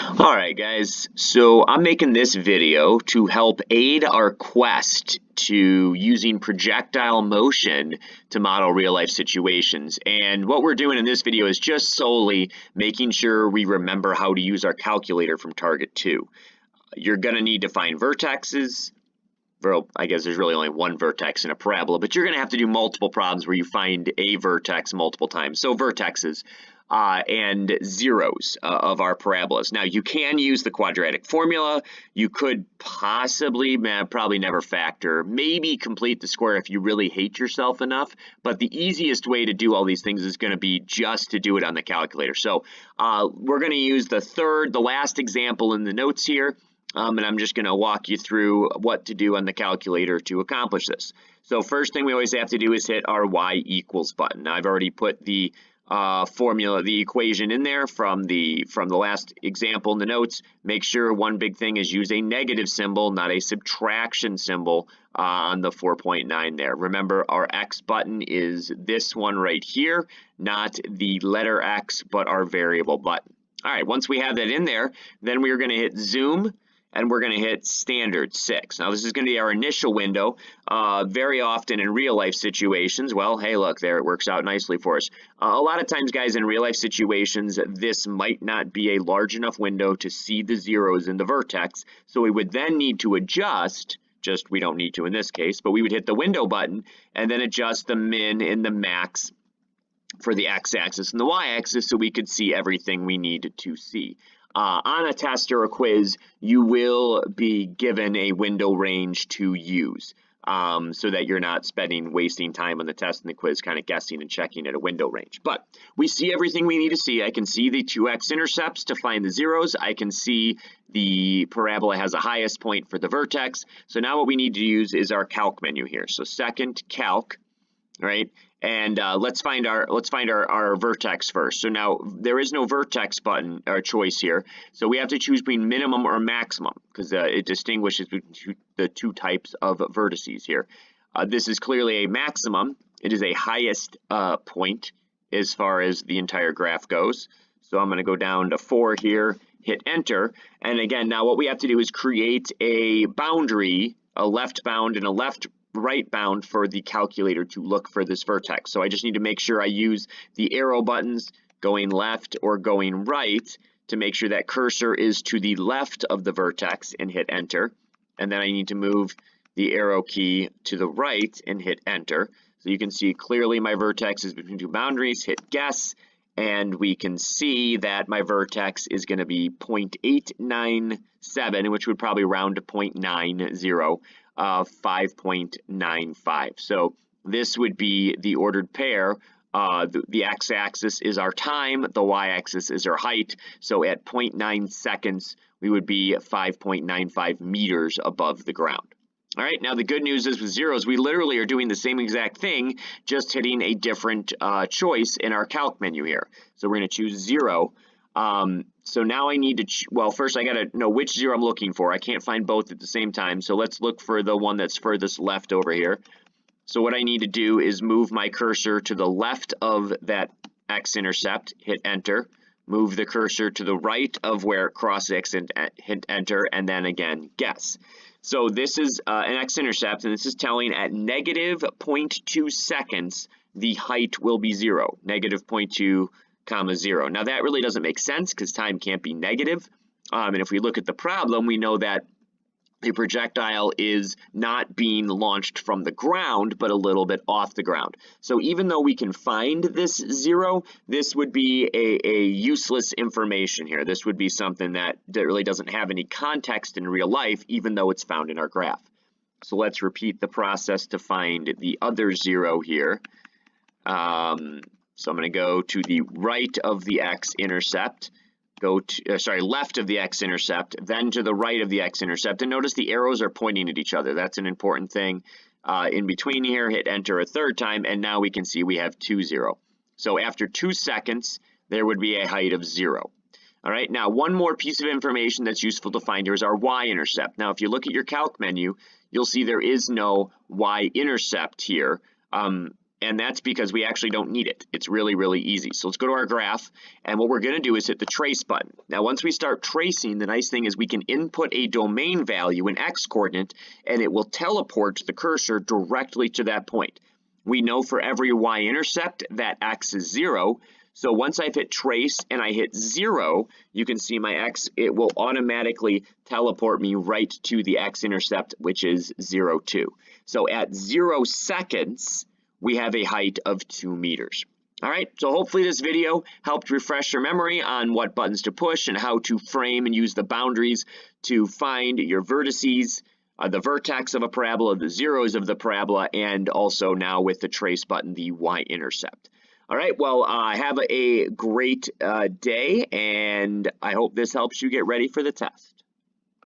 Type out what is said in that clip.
Alright guys, so I'm making this video to help aid our quest to using projectile motion to model real life situations. And what we're doing in this video is just solely making sure we remember how to use our calculator from target 2. You're going to need to find vertexes. Well, I guess there's really only one vertex in a parabola, but you're going to have to do multiple problems where you find a vertex multiple times. So vertexes and zeros of our parabolas. Now, you can use the quadratic formula. You could possibly, probably never factor, maybe complete the square if you really hate yourself enough. But the easiest way to do all these things is going to be just to do it on the calculator. So we're going to use the last example in the notes here. And I'm just going to walk you through what to do on the calculator to accomplish this. So first thing we always have to do is hit our y equals button. Now, I've already put the formula, the equation in there from the last example in the notes. Make sure one big thing is use a negative symbol, not a subtraction symbol on the 4.9 there. Remember, our X button is this one right here, not the letter X, but our variable button. All right, once we have that in there, then we are going to hit zoom. And we're going to hit standard 6. Now, this is going to be our initial window. Very often in real life situations, well, hey, look, there it works out nicely for us. A lot of times, guys, in real life situations, this might not be a large enough window to see the zeros in the vertex. So we would then need to adjust, we don't need to in this case, but we would hit the window button and then adjust the min and the max for the x-axis and the y-axis so we could see everything we need to see. On a test or a quiz, you will be given a window range to use so that you're not wasting time on the test and the quiz kind of guessing and checking at a window range. But we see everything we need to see. I can see the two x-intercepts to find the zeros. I can see the parabola has a highest point for the vertex. So now what we need to use is our calc menu here. So second calc, right? And let's find our vertex first. So now there is no vertex button or choice here. So we have to choose between minimum or maximum because it distinguishes between the two types of vertices here. This is clearly a maximum. It is a highest point as far as the entire graph goes. So I'm going to go down to 4 here, hit enter. And again, now what we have to do is create a boundary, a left bound and a right bound for the calculator to look for this vertex. So I just need to make sure I use the arrow buttons going left or going right to make sure that cursor is to the left of the vertex and hit enter. And then I need to move the arrow key to the right and hit enter. So you can see clearly my vertex is between two boundaries, hit guess, and we can see that my vertex is going to be 0.897, which would probably round to 0.90. 5.95. So this would be the ordered pair. The x-axis is our time, the y-axis is our height. So at 0.9 seconds, we would be 5.95 meters above the ground. All right, now the good news is with zeros, we literally are doing the same exact thing, just hitting a different choice in our calc menu here. So we're going to choose 0. So now I need to, well, first I got to know which zero I'm looking for. I can't find both at the same time. So let's look for the one that's furthest left over here. So what I need to do is move my cursor to the left of that x-intercept, hit enter, move the cursor to the right of where it crosses and hit enter, and then again, guess. So this is an x-intercept, and this is telling at negative 0.2 seconds, the height will be 0, negative 0.2 comma 0. Now that really doesn't make sense because time can't be negative. And if we look at the problem, we know that the projectile is not being launched from the ground, but a little bit off the ground. So even though we can find this 0, this would be a useless information here. This would be something that really doesn't have any context in real life, even though it's found in our graph. So let's repeat the process to find the other 0 here. So I'm going to go to the right of the x-intercept, left of the x-intercept, then to the right of the x-intercept. And notice the arrows are pointing at each other. That's an important thing. In between here, hit enter a third time, and now we can see we have 2, 0. So after 2 seconds, there would be a height of 0. All right, now one more piece of information that's useful to find here is our y-intercept. Now, if you look at your calc menu, you'll see there is no y-intercept here. And that's because we actually don't need it. It's really, really easy. So let's go to our graph, and what we're going to do is hit the trace button. Now, once we start tracing, the nice thing is we can input a domain value, an x coordinate, and it will teleport the cursor directly to that point. We know for every y-intercept that x is 0. So once I've hit trace and I hit 0, you can see my x, it will automatically teleport me right to the x-intercept, which is 0, 2. So at 0 seconds, we have a height of 2 meters. All right, so hopefully this video helped refresh your memory on what buttons to push and how to frame and use the boundaries to find your vertices, the vertex of a parabola, the zeros of the parabola, and also now with the trace button, the y-intercept. All right, well, have a great day, and I hope this helps you get ready for the test.